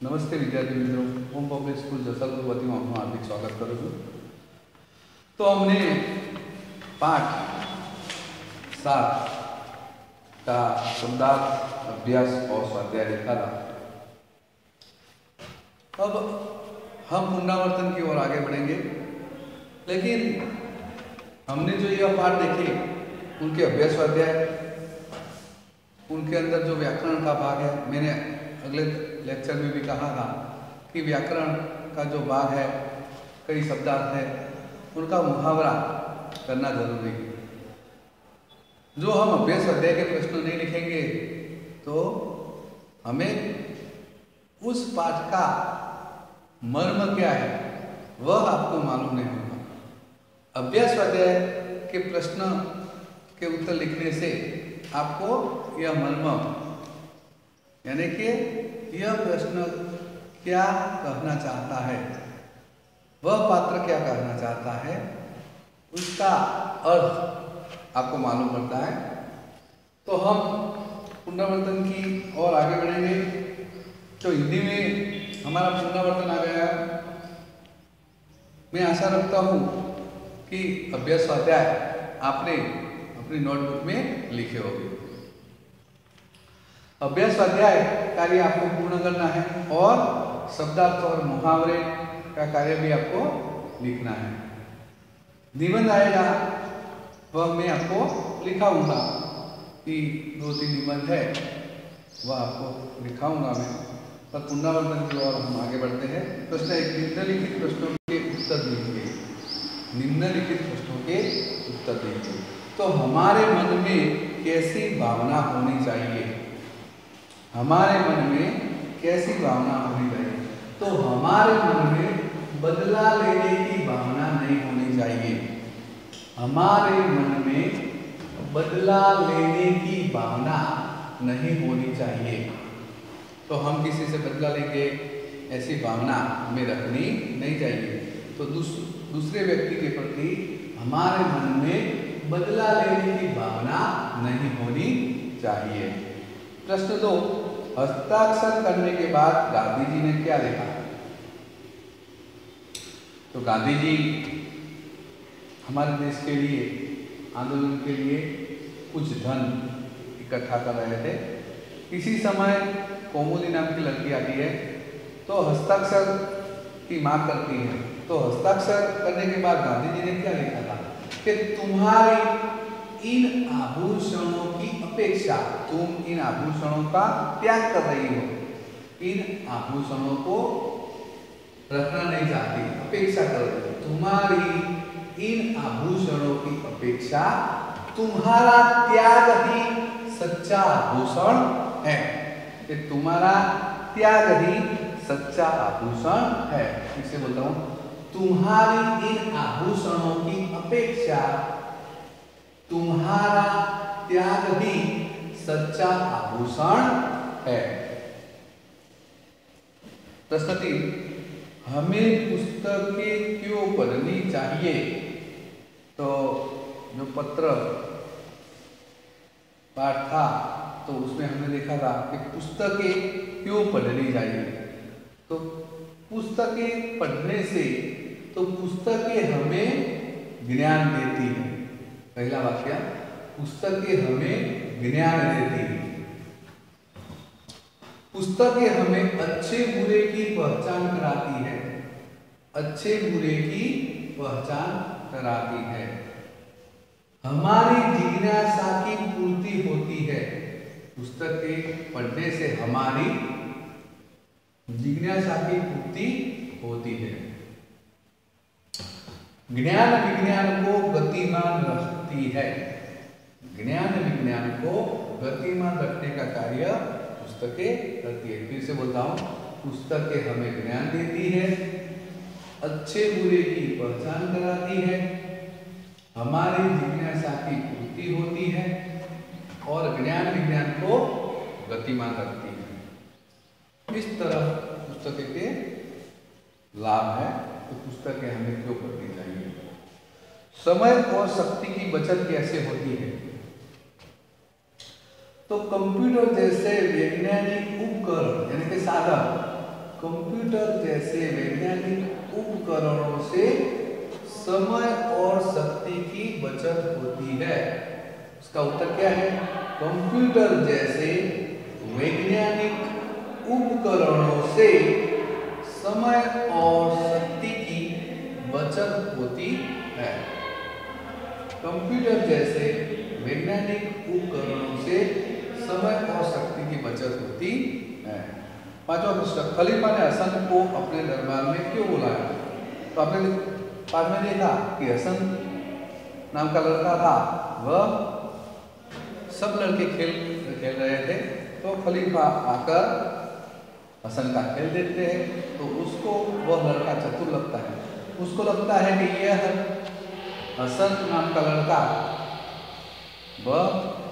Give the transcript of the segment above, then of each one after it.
નમસ્તે વિદ્યાર્થી મિત્રો, હોમ પબ્લિક સ્કૂલ જસલપુર વતીમાં આપનું હાર્દિક સ્વાગત કરું છું। તો हमने पाठ 7 का शब्दार्थ अभ्यास और स्वाध्याय देखा था। अब हम पुनरावर्तन की ओर आगे बढ़ेंगे, लेकिन हमने जो यह पाठ देखे उनके अभ्यास स्वाध्याय, उनके अंदर जो व्याकरण का भाग है, मैंने अगले लेक्चर में भी कहा था कि व्याकरण का जो भाग है, कई शब्दार्थ है, उनका मुहावरा करना जरूरी है। जो हम अभ्यास अध्याय के प्रश्न नहीं लिखेंगे तो हमें उस पाठ का मर्म क्या है वह आपको मालूम नहीं होगा। अभ्यास अध्याय के प्रश्न के उत्तर लिखने से आपको यह मर्म, यानी कि यह प्रश्न क्या कहना चाहता है, वह पात्र क्या कहना चाहता है, उसका अर्थ आपको मालूम पड़ता है। तो हम पुनरावर्तन की ओर आगे बढ़ेंगे। तो हिंदी में हमारा पुनरावर्तन आ गया। मैं आशा रखता हूँ कि अभ्यास स्वाध्याय आपने अपनी नोटबुक में लिखे होंगे। अभ्यास स्वाध्याय कार्य आपको पूर्ण करना है और शब्दार्थ और मुहावरे का कार्य भी आपको लिखना है। निबंध आएगा वह मैं आपको लिखाऊंगा कि 2-3 निबंध है, वह आपको लिखाऊंगा मैं। पर पुनरावर्तन की ओर हम आगे बढ़ते हैं। प्रश्न 1, निम्नलिखित प्रश्नों के उत्तर दीजिए। निम्नलिखित प्रश्नों के उत्तर दीजिए। तो हमारे मन में कैसी भावना होनी चाहिए? हमारे मन में कैसी भावना होनी चाहिए? तो हमारे मन में बदला लेने की भावना नहीं होनी चाहिए। हमारे मन में बदला लेने की भावना नहीं होनी चाहिए। तो हम किसी से बदला लेंगे ऐसी भावना हमें रखनी नहीं चाहिए। तो दूसरे व्यक्ति के प्रति हमारे मन में बदला लेने की भावना नहीं होनी चाहिए। प्रश्न 2, हस्ताक्षर करने के बाद गांधी जी ने क्या लिखा? तो गांधी जी हमारे देश के लिए, आंदोलन के लिए कुछ धन इकट्ठा कर रहे थे। किसी समय कोमोली नाम की लड़की आती है तो हस्ताक्षर की मांग करती है। तो हस्ताक्षर करने के बाद गांधी जी ने क्या लिखा था कि तुम्हारी इन आभूषणों की अपेक्षा, तुम इन आभूषणों का त्याग कर रही हो, इन आभूषणों को रखना नहीं चाहती, अपेक्षा कर रही हो। तुम्हारी इन आभूषणों की अपेक्षा तुम्हारा त्याग ही सच्चा आभूषण है। कि तुम्हारा त्याग ही सच्चा आभूषण है। इसे बोलता हूं, तुम्हारी इन आभूषणों की अपेक्षा तुम्हारा त्याग ही सच्चा आभूषण है। प्रश्न 3, हमें पुस्तकें क्यों पढ़नी चाहिए? तो जो पत्र पाठ था तो उसमें हमने देखा था कि पुस्तकें क्यों पढ़नी चाहिए। तो पुस्तकें पढ़ने से, तो पुस्तकें हमें ज्ञान देती है। पहला वाक्य, पुस्तकें हमें ज्ञान देती है। पुस्तकें हमें अच्छे बुरे की पहचान कराती है। अच्छे बुरे की पहचान कराती है। हमारी जिज्ञासा की पूर्ति होती है। पुस्तकें पढ़ने से हमारी जिज्ञासा की पूर्ति होती है। ज्ञान विज्ञान को गतिमान रखती है। ज्ञान विज्ञान को गतिमान रखने का कार्य पुस्तकें करती है। फिर से बोलता हूं, पुस्तकें हमें ज्ञान देती है, अच्छे बुरे की पहचान कराती है, हमारी जिज्ञासा की पूर्ति होती है और ज्ञान विज्ञान को गतिमान रखती है। इस तरह पुस्तकें के लाभ है। तो पुस्तकें हमें क्यों पढ़नी चाहिए? समय और शक्ति की बचत कैसे होती है? तो कंप्यूटर जैसे वैज्ञानिक उपकरण यानी कि साधन कंप्यूटर जैसे वैज्ञानिक उपकरणों से समय और शक्ति की बचत होती है। उसका उत्तर क्या है? कंप्यूटर जैसे वैज्ञानिक उपकरणों से समय और शक्ति की बचत होती है। कंप्यूटर जैसे वैज्ञानिक उपकरणों से समय और शक्ति की बचत होती है। पांचवा प्रश्न, खलीफा ने हसन को अपने दरबार में क्यों बुलाया? तो आपने पाठ में देखा कि हसन नाम का लड़का था, वह सब लड़के खेल रहे थे, तो खलीफा आकर हसन का खेल देखते हैं, तो उसको वह लड़का चतुर लगता है। उसको लगता है कि यह हसन नाम का लड़का वह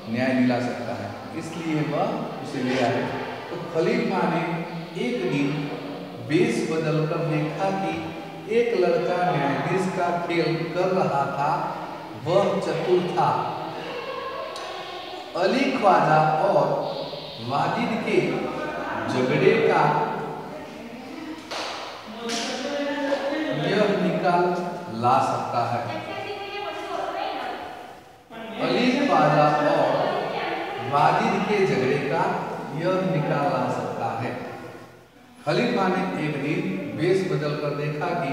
न्याय दिला सकता है, इसलिए वह उसे ले आए। तो खलीफा ने एक दिन वेश बदलकर देखा कि एक लड़का न्यायाधीश का खेल कर रहा था, वह चतुर था। अली ख्वाजा और वाजिद के झगड़े का यह निकाल ला सकता है। अली ख्वाजा और वाजिद के झगड़े का यह निकाल ला सकता है। खलीफा ने एक दिन वेश बदलकर देखा कि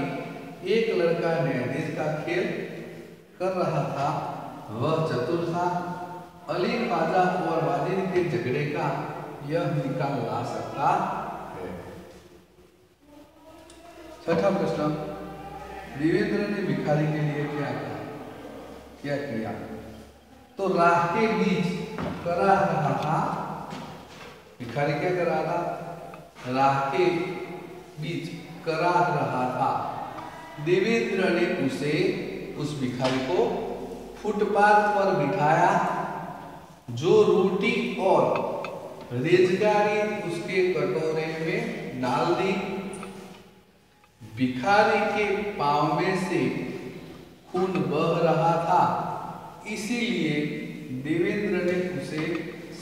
एक लड़का न्यायाधीश का खेल कर रहा था, वह चतुर था। अली ख्वाजा और वाजिद के झगड़े का यह निकाल ला सकता है। छठा प्रश्न, देवेंद्र ने भिखारी के लिए क्या किया? तो राह के बीच करा रहा था। भिखारी क्या कर रहा था? राह के बीच करा रहा था। देवेंद्र ने उस भिखारी को फुटपाथ पर बिठाया, जो रोटी और रेजगारी उसके कटोरे में डाल दी। भिखारी के पांव में से खून बह रहा था, इसीलिए देवेंद्र ने उसे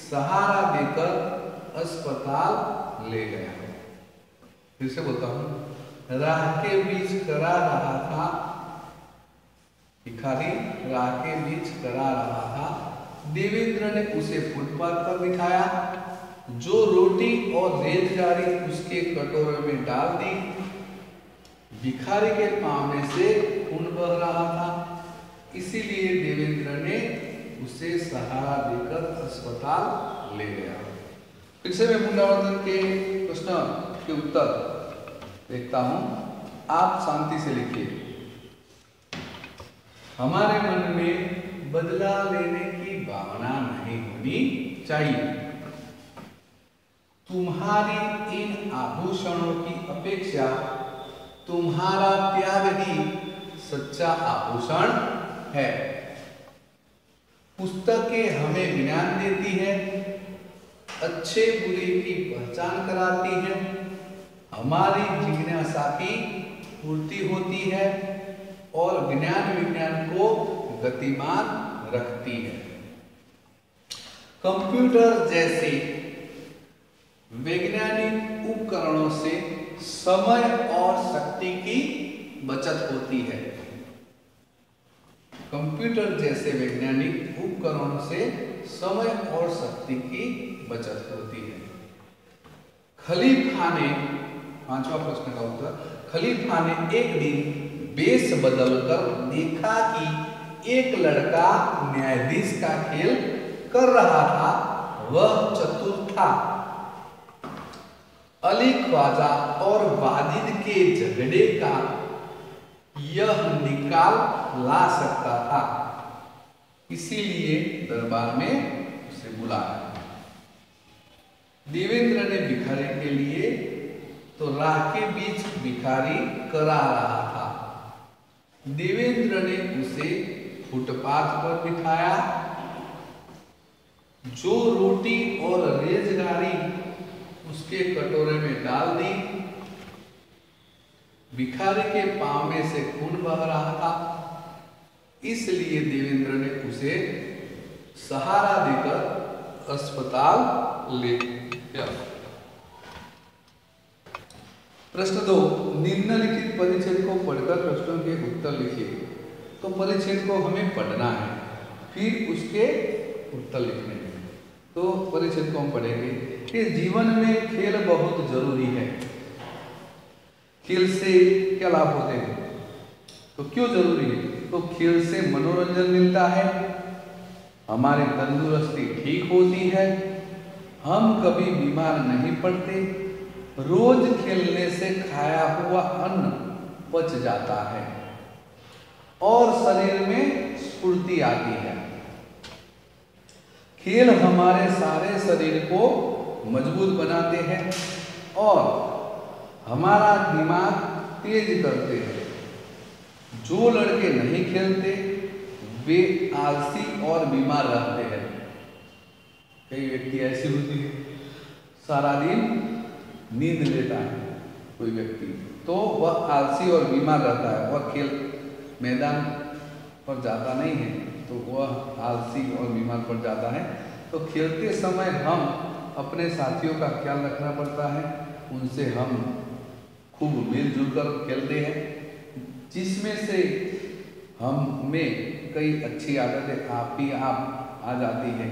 सहारा देकर अस्पताल ले गया। फिर से बोलता हूं, राह के बीच करा रहा था। भिखारी राह के बीच करा रहा था। देवेंद्र ने उसे फुटपाथ पर बिठाया, जो रोटी और रेजगारी उसके कटोरे में डाल दी। भिखारी के पांव में से खून बह रहा था, इसीलिए देवेंद्र ने उसे सहारा देकर अस्पताल ले गया। फिर से मैं पुनरावर्तन के प्रश्न के उत्तर देखता हूं, आप शांति से लिखिए। हमारे मन में बदला लेने की भावना नहीं होनी चाहिए। तुम्हारी इन आभूषणों की अपेक्षा तुम्हारा त्याग ही सच्चा आभूषण है। पुस्तकें हमें ज्ञान देती है, अच्छे बुरे की पहचान कराती है, हमारी जिज्ञासा की पूर्ति होती है और ज्ञान विज्ञान को गतिमान रखती है। कंप्यूटर जैसे वैज्ञानिक उपकरणों से समय और शक्ति की बचत होती है। कंप्यूटर जैसे वैज्ञानिक उपकरणों से समय और शक्ति की बचत होती है। खलीफा ने, पांचवा प्रश्न का उत्तर, खलीफा ने एक दिन वेश बदलकर देखा कि एक लड़का न्यायाधीश का खेल कर रहा था, वह चतुर था। अली ख्वाजा और वाजिद के झगड़े का यह निकाल ला सकता था, इसीलिए दरबार में उसे बुलाया। देवेंद्र ने भिखारी के लिए तो राह के बीच भिखारी करा रहा था। देवेंद्र ने उसे फुटपाथ पर बिठाया, जो रोटी और रेजगारी उसके कटोरे में डाल दी। भिखारी के पांव में से खून बह रहा था, इसलिए देवेंद्र ने उसे सहारा देकर अस्पताल ले गया। प्रश्न 2, निम्नलिखित परिच्छेद को पढ़कर प्रश्नों के उत्तर लिखिए। तो परिच्छेद को हमें पढ़ना है, फिर उसके उत्तर लिखने हैं। तो परिच्छेद को हम पढ़ेंगे कि जीवन में खेल बहुत जरूरी है। खेल से क्या लाभ होते हैं, तो क्यों जरूरी है? तो खेल से मनोरंजन मिलता है, हमारी तंदुरुस्ती ठीक होती है, हम कभी बीमार नहीं पड़ते, रोज खेलने से खाया हुआ अन्न पच जाता है और शरीर में स्फूर्ति आती है। खेल हमारे सारे शरीर को मजबूत बनाते हैं और हमारा दिमाग तेज करते हैं। जो लड़के नहीं खेलते वे आलसी और बीमार रहते हैं। कई व्यक्ति ऐसी होती है, सारा दिन नींद लेता है कोई व्यक्ति, तो वह आलसी और बीमार रहता है, वह खेल मैदान पर जाता नहीं है, तो वह आलसी और बीमार पड़ जाता है। तो खेलते समय हम अपने साथियों का ख्याल रखना पड़ता है, उनसे हम खूब मिलजुल कर खेलते हैं, जिसमें से हम में कई अच्छी आदतें आप आ जाती है।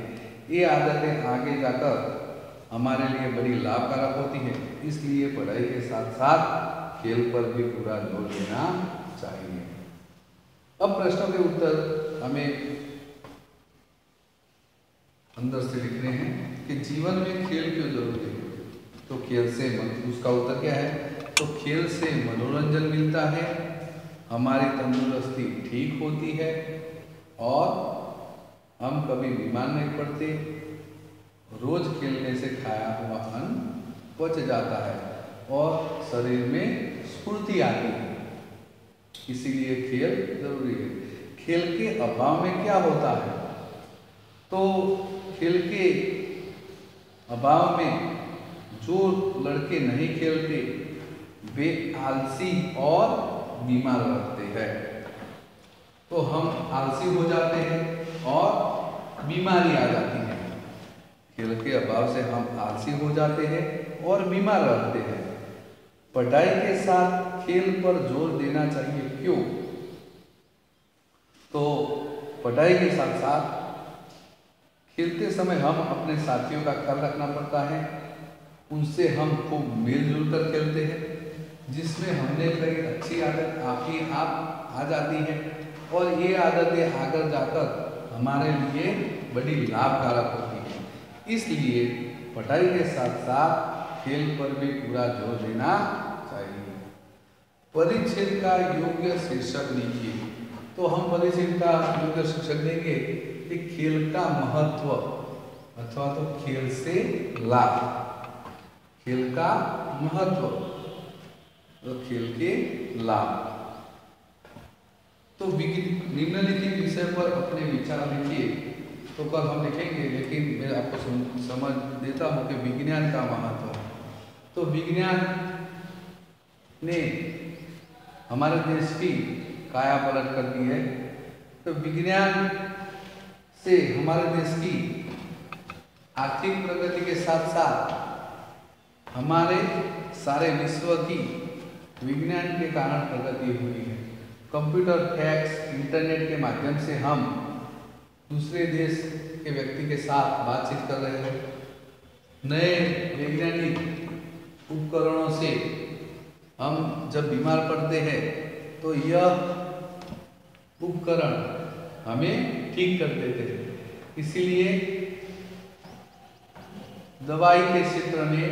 ये आदतें आगे जाकर हमारे लिए बड़ी लाभकारक होती है। इसलिए पढ़ाई के साथ साथ खेल पर भी पूरा जोर देना चाहिए। अब प्रश्नों के उत्तर हमें अंदर से लिखने हैं कि जीवन में खेल क्यों जरूरी है। तो खेल से उसका उत्तर क्या है? तो खेल से मनोरंजन मिलता है, हमारी तंदुरुस्ती ठीक होती है और हम कभी बीमार नहीं पड़ते, रोज खेलने से खाया हुआ अन्न पच जाता है और शरीर में स्फूर्ति आती है। इसीलिए खेल जरूरी है। खेल के अभाव में क्या होता है? तो खेल के अभाव में जो लड़के नहीं खेलते वे आलसी और बीमार रहते हैं। तो हम आलसी हो जाते हैं और बीमारी आ जाती है। खेल के अभाव से हम आलसी हो जाते हैं और बीमार रहते हैं। पढ़ाई के साथ खेल पर जोर देना चाहिए। क्यों? तो पढ़ाई के साथ साथ खेलते समय हम अपने साथियों का ख्याल रखना पड़ता है, उनसे हम खूब मिलजुल कर खेलते हैं, जिसमें हमने कई अच्छी आदत आप आ जाती है और ये आदतें आकर जाकर हमारे लिए बड़ी लाभकारक होती है। इसलिए पढ़ाई के साथ साथ खेल पर भी पूरा जोर देना चाहिए। परिच्छेद का योग्य शीर्षक लिखिए। तो हम परिच्छेद का योग्य शीर्षक देंगे कि खेल का महत्व अथवा तो खेल से लाभ, खेल का महत्व तो खेल के लाभ। तो निम्नलिखित विषय पर अपने विचार लिखिए। तो कल हम लिखेंगे, लेकिन मैं आपको समझ देता हूँ कि विज्ञान का महत्व। तो विज्ञान ने हमारे देश की काया पलट कर दी है। तो विज्ञान से हमारे देश की आर्थिक प्रगति के साथ साथ हमारे सारे विश्व की विज्ञान के कारण प्रगति हुई है। कंप्यूटर, फैक्स, इंटरनेट के माध्यम से हम दूसरे देश के व्यक्ति के साथ बातचीत कर रहे हैं। नए वैज्ञानिक उपकरणों से हम जब बीमार पड़ते हैं तो यह उपकरण हमें ठीक कर देते हैं। इसीलिए दवाई के क्षेत्र में,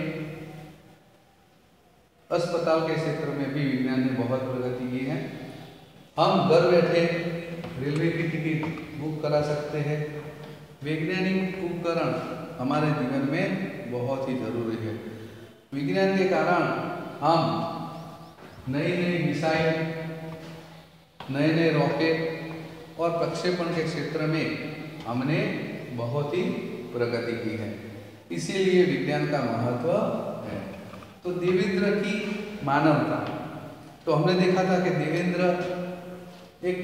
अस्पताल के क्षेत्र में भी विज्ञान ने बहुत प्रगति की है। हम घर बैठे रेलवे की टिकट बुक करा सकते हैं। वैज्ञानिक उपकरण हमारे जीवन में बहुत ही जरूरी है। विज्ञान के कारण हम नई नई मिसाइल, नए नए रॉकेट और प्रक्षेपण के क्षेत्र में हमने बहुत ही प्रगति की है। इसीलिए विज्ञान का महत्व है। तो देवेंद्र की मानवता, तो हमने देखा था कि देवेंद्र एक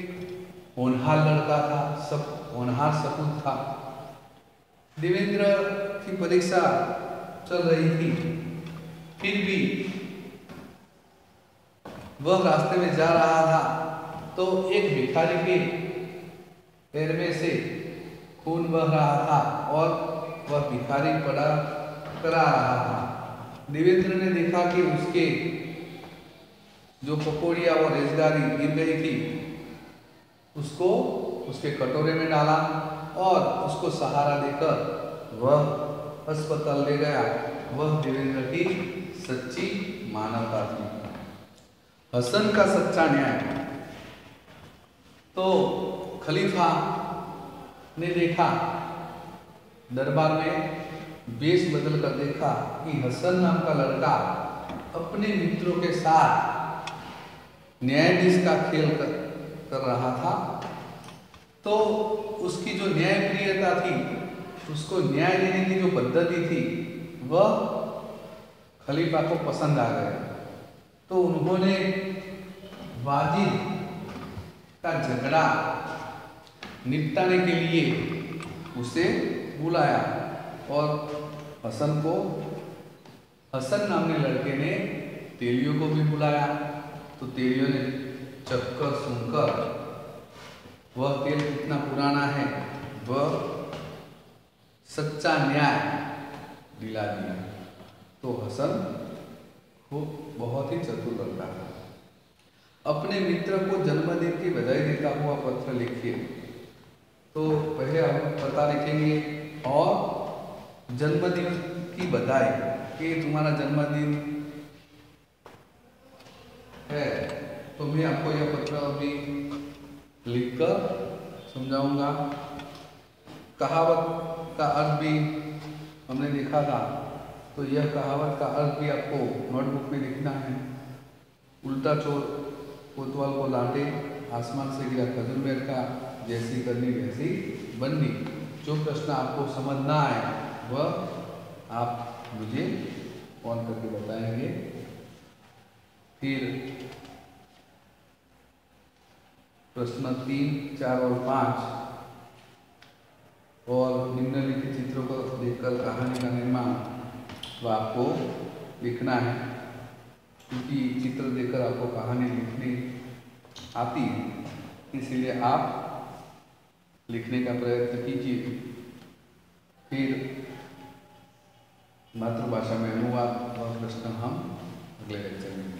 होनहार लड़का था, सब होनहार सपूत था। देवेंद्र की परीक्षा चल रही थी, फिर भी वह रास्ते में जा रहा था तो एक भिखारी के पैर में से खून बह रहा था और वह भिखारी पड़ा करा रहा था। देवेंद्र ने देखा कि उसके जो पकौड़िया और रेजगारी गिर गई थी, उसको उसके कटोरे में डाला और उसको सहारा देकर वह अस्पताल ले गया। वह देवेंद्र की सच्ची मानवता थी। हसन का सच्चा न्याय। तो खलीफा ने देखा, दरबार में वेश बदल कर देखा कि हसन नाम का लड़का अपने मित्रों के साथ न्यायाधीश का खेल कर रहा था। तो उसकी जो न्यायप्रियता थी, उसको न्याय देने की जो पद्धति थी, वह खलीफा को पसंद आ गया। तो उन्होंने वाजिद का झगड़ा निपटाने के लिए उसे बुलाया और हसन नामने लड़के ने तेलियों को भी बुलाया। तो तेलियों ने चक्कर सुनकर वह तेल कितना पुराना है, वह सच्चा न्याय दिला दिया। तो हसन को बहुत ही चतुर लड़का था। अपने मित्र को जन्मदिन की बधाई देता हुआ पत्र लिखिए। तो पहले हम पता लिखेंगे और जन्मदिन की बधाई कि तुम्हारा जन्मदिन है। तो मैं आपको यह पत्र अभी लिखकर समझाऊंगा। कहावत का अर्थ भी हमने देखा था, तो यह कहावत का अर्थ भी आपको नोटबुक में लिखना है। उल्टा चोर कोतवाल को लाटे, आसमान से गिरा खजूर बेर का, जैसी करनी वैसी बननी। जो प्रश्न आपको समझ ना आए वह आप मुझे फोन करके बताएंगे। फिर प्रश्न 3, 4 और 5 और निम्नलिखित चित्रों को देखकर कहानी का निर्माण वह आपको लिखना है, क्योंकि चित्र देखकर आपको कहानी लिखनी आती है, इसलिए आप लिखने का प्रयत्न कीजिए। फिर मातृभाषा में अनुवाद और प्रश्न हम अगले लेक्चर में